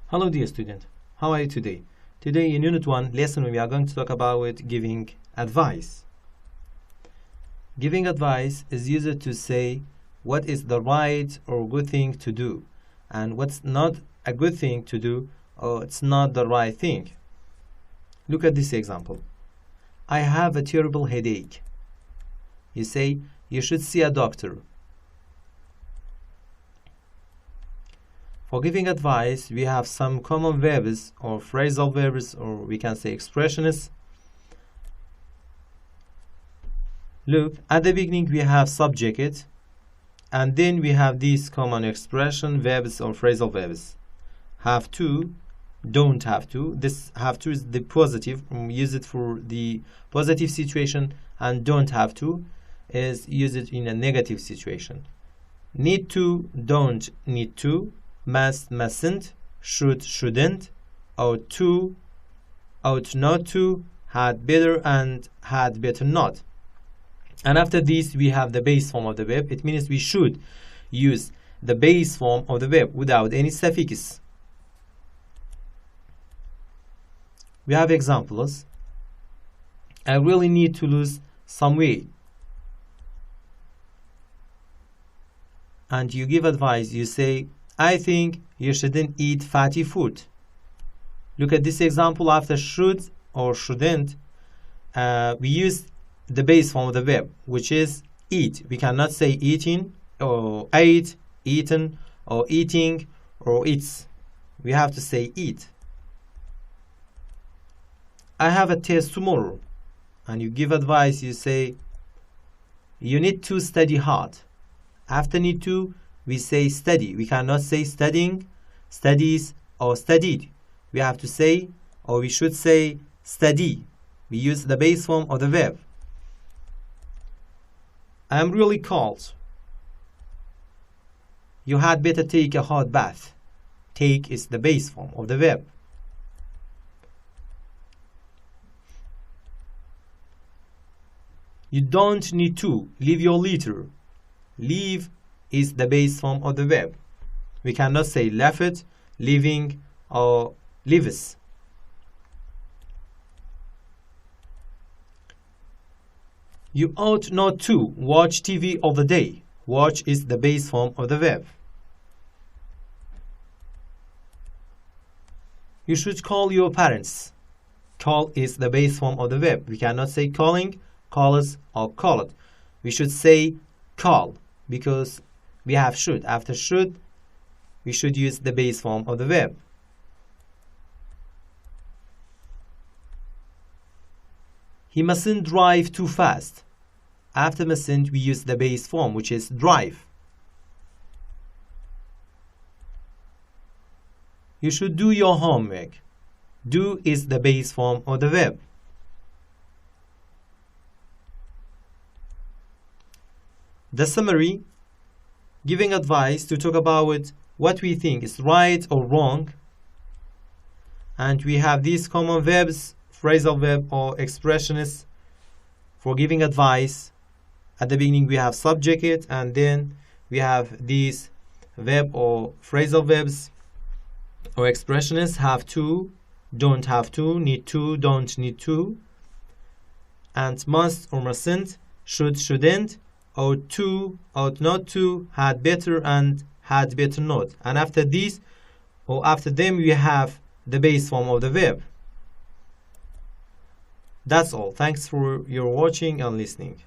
Hello dear student, how are you today? Today in Unit 1 lesson we are going to talk about giving advice. Giving advice is used to say what is the right or good thing to do and what's not a good thing to do or it's not the right thing. Look at this example. I have a terrible headache. You say you should see a doctor. For giving advice, we have some common verbs or phrasal verbs, or we can say expressions. Look, at the beginning we have subject, and then we have these common expression verbs or phrasal verbs. Have to, don't have to. This have to is the positive, use it for the positive situation, and don't have to is use it in a negative situation. Need to, don't need to. Must, mustn't, should, shouldn't, ought to, ought not to, had better, and had better not. And after this, we have the base form of the verb. It means we should use the base form of the verb without any suffix. We have examples. I really need to lose some weight. And you give advice, you say, I think you shouldn't eat fatty food. Look at this example. After should or shouldn't, we use the base form of the verb, which is eat. We cannot say eating or ate, eaten, or eating, or eats. We have to say eat. I have a test tomorrow. And you give advice, you say, you need to study hard. After need to, we say study. We cannot say studying, studies, or studied. We have to say, or we should say, study. We use the base form of the verb. I am really cold. You had better take a hot bath. Take is the base form of the verb. You don't need to leave your litter. Leave is the base form of the verb. We cannot say left, leaving, or leaves. You ought not to watch TV all the day. Watch is the base form of the verb. You should call your parents. Call is the base form of the verb. We cannot say calling, calls, or called. We should say call because we have should. After should, we should use the base form of the verb. He mustn't drive too fast. After mustn't, we use the base form, which is drive. You should do your homework. Do is the base form of the verb. The summary, giving advice to talk about what we think is right or wrong. And we have these common verbs, phrasal verb or expressions for giving advice. At the beginning we have subject and then we have these verb or phrasal verbs or expressions. Have to, don't have to, need to, don't need to, and must or mustn't, should, shouldn't, ought to, ought not to, had better, and had better not. And after these, or after them, we have the base form of the verb. That's all. Thanks for your watching and listening.